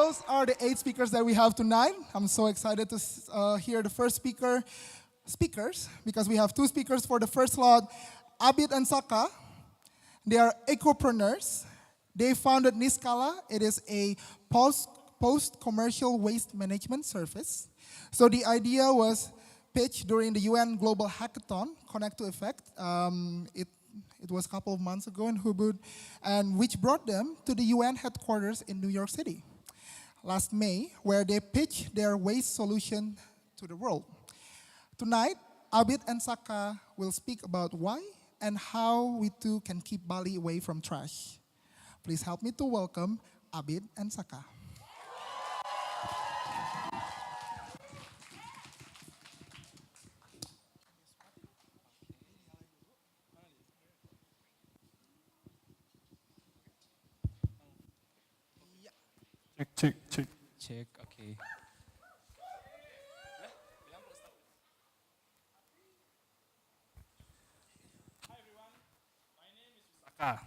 those are the 8 speakers that we have tonight. I'm so excited to hear the first speakers, because we have 2 speakers for the first lot, Abid and Saka. They are ecopreneurs. They founded Niskala. It is a post-commercial waste management service. So the idea was pitched during the UN Global Hackathon, Connect to Effect. It was a couple of months ago in Ubud, and which brought them to the UN headquarters in New York City last May, where they pitched their waste solution to the world. Tonight, Abid and Saka will speak about why and how we too can keep Bali away from trash. Please help me to welcome Abid and Saka. Check, okay. Hi everyone, my name is Wisaka.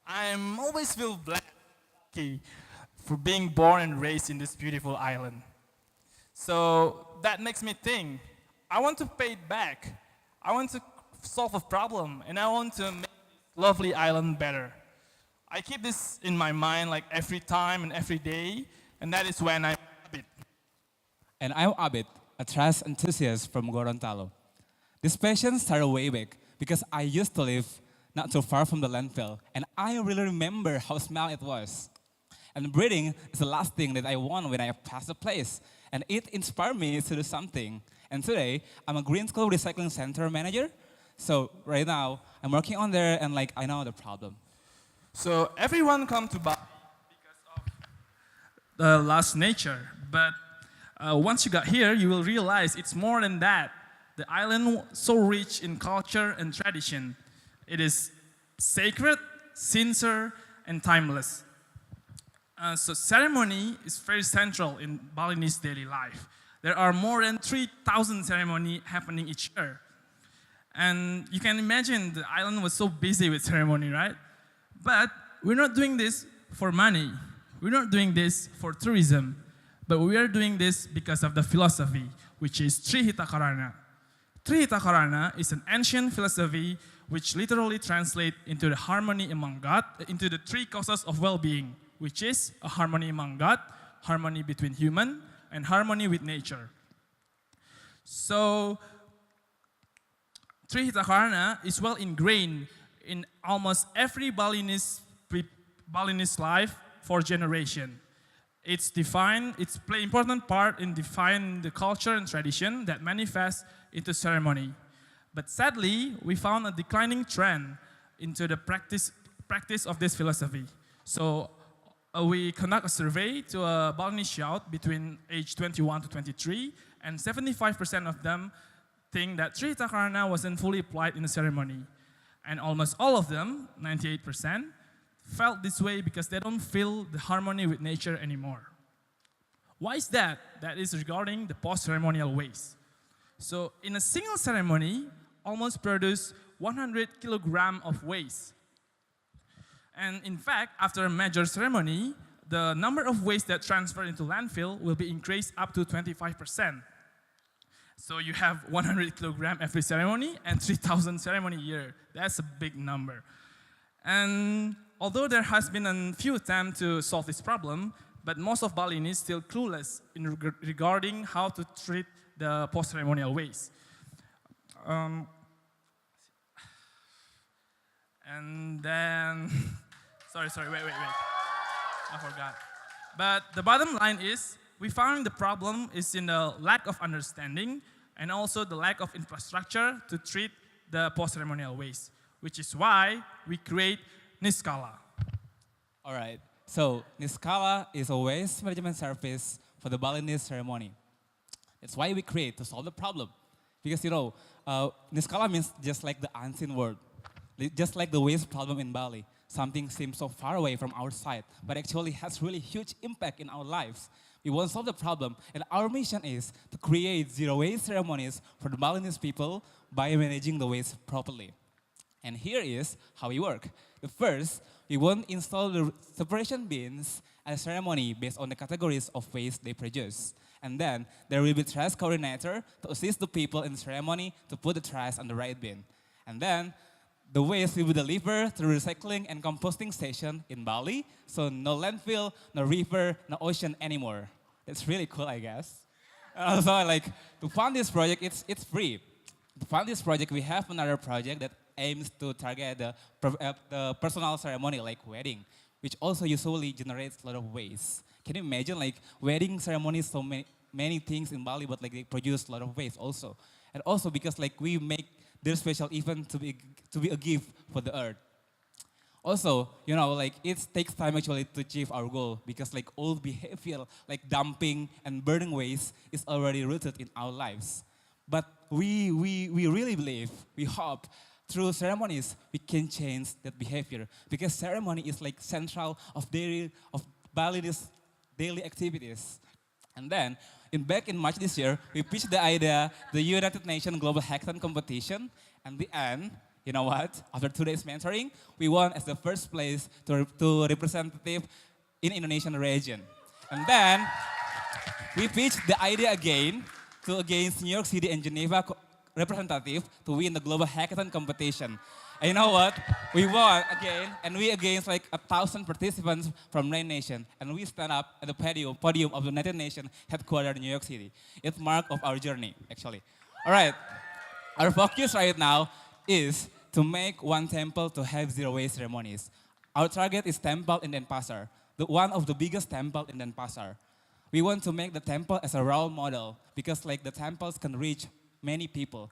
I'm always feel lucky for being born and raised in this beautiful island. So that makes me think, I want to pay it back. I want to solve a problem, and I want to make this lovely island better. I keep this in my mind like every time and every day, and that is when I'm Abid. And I'm Abid, a trash enthusiast from Gorontalo. This passion started way back because I used to live not too far from the landfill, and I really remember how smell it was. And breathing is the last thing that I want when I pass the place, and it inspired me to do something. And today, I'm a Green School Recycling Center manager, so right now, I'm working on there, and I know the problem. So everyone come to Bali because of the lost nature, but once you got here, you will realize it's more than that. The island so rich in culture and tradition. It is sacred, sincere, and timeless. So ceremony is very central in Balinese daily life. There are more than 3,000 ceremonies happening each year. And you can imagine the island was so busy with ceremony, right? But we're not doing this for money. We're not doing this for tourism. But we are doing this because of the philosophy, which is Trihita Karana. Trihita Karana is an ancient philosophy which literally translates into the harmony among God, into the 3 causes of well-being, which is a harmony among God, harmony between human, and harmony with nature. So, Trihita Karana is well ingrained in almost every Balinese life for generation. It's play important part in defining the culture and tradition that manifests into ceremony. But sadly, we found a declining trend into the practice of this philosophy. So we conduct a survey to a Balinese youth between age 21 to 23, and 75% of them think that Trihita Karana wasn't fully applied in the ceremony. And almost all of them, 98%, felt this way because they don't feel the harmony with nature anymore. Why is that? That is regarding the post-ceremonial waste. So in a single ceremony, almost produce 100 kilograms of waste. And in fact, after a major ceremony, the number of waste that transfer into landfill will be increased up to 25%. So you have 100 kilograms every ceremony and 3,000 ceremony a year. That's a big number. And although there has been a few attempts to solve this problem, but most of Balinese still clueless in regarding how to treat the post-ceremonial waste. And then, sorry, wait. I forgot. But the bottom line is, we found the problem is in the lack of understanding and also the lack of infrastructure to treat the post-ceremonial waste, which is why we create Niskala. All right, so Niskala is a waste management service for the Balinese ceremony. That's why we create to solve the problem. Because Niskala means just like the unseen world. Just like the waste problem in Bali. Something seems so far away from our side, but actually has really huge impact in our lives. We want to solve the problem, and our mission is to create zero waste ceremonies for the Balinese people by managing the waste properly. And here is how we work. First, we want to install the separation bins a ceremony based on the categories of waste they produce. And then there will be trash coordinator to assist the people in the ceremony to put the trash on the right bin. And then the waste will be delivered to the recycling and composting station in Bali. So no landfill, no river, no ocean anymore. That's really cool, I guess. And also, like, to fund this project, it's free. To fund this project, we have another project that aims to target the personal ceremony, like wedding, which also usually generates a lot of waste. Can you imagine, like, wedding ceremonies, so many things in Bali, but like they produce a lot of waste also. And also because like we make their special event to be a gift for the earth. Also, you know, like it takes time actually to achieve our goal because like old behavior, like dumping and burning waste is already rooted in our lives. But we really believe, we hope, through ceremonies, we can change that behavior because ceremony is like central of Balinese daily activities. And then, back in March this year, we pitched the idea, the United Nations Global Hackathon Competition, and the end, you know what? After 2 days mentoring, we won as the first place to representative in Indonesian region. And then, we pitched the idea again against New York City and Geneva representative to win the Global Hackathon Competition. And you know what? We won again, and we against like 1,000 participants from 9 nations, and we stand up at the podium of the United Nations headquarters in New York City. It's mark of our journey, actually. All right, our focus right now is to make one temple to have zero waste ceremonies. Our target is temple in Denpasar, one of the biggest temple in Denpasar. We want to make the temple as a role model because like the temples can reach many people.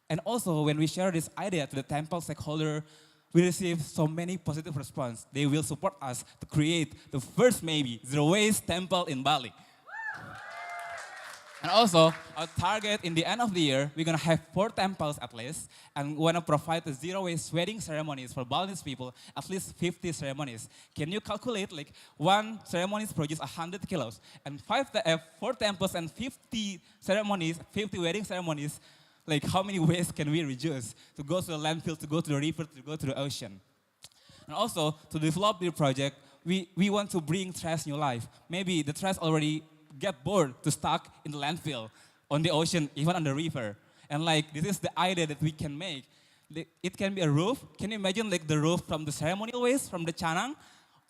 And also when we share this idea to the temple stakeholder, we receive so many positive response. They will support us to create the first maybe zero waste temple in Bali. And also, our target in the end of the year, we're gonna have 4 temples at least, and we wanna provide the zero waste wedding ceremonies for Balinese people, at least 50 ceremonies. Can you calculate, like, one ceremonies produce 100 kilos, and 4 temples and 50 ceremonies, 50 wedding ceremonies, like how many waste can we reduce to go to the landfill, to go to the river, to go to the ocean? And also, to develop the project, we want to bring trash new life. Maybe the trash already get bored to stuck in the landfill, on the ocean, even on the river. And like, this is the idea that we can make. It can be a roof. Can you imagine like the roof from the ceremonial waste, from the canang,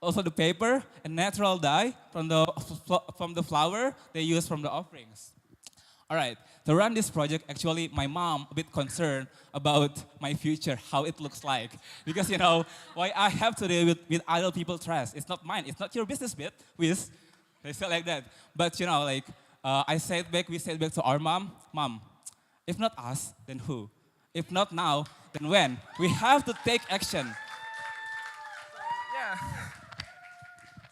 also the paper and natural dye from the flower they use from the offerings. All right, to run this project, actually, my mom a bit concerned about my future, how it looks like. Because, you know, why I have to deal with other people's trash. It's not mine. It's not your business, bit. They say like that. But, you know, like, we said back to our mom, Mom, if not us, then who? If not now, then when? We have to take action. Yeah.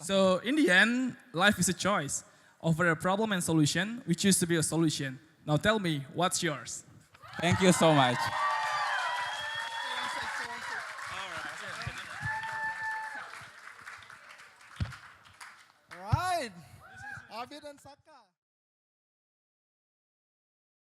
So in the end, life is a choice. Over a problem and solution, we choose to be a solution. Now tell me, what's yours? Thank you so much. All right. Abid and Saka.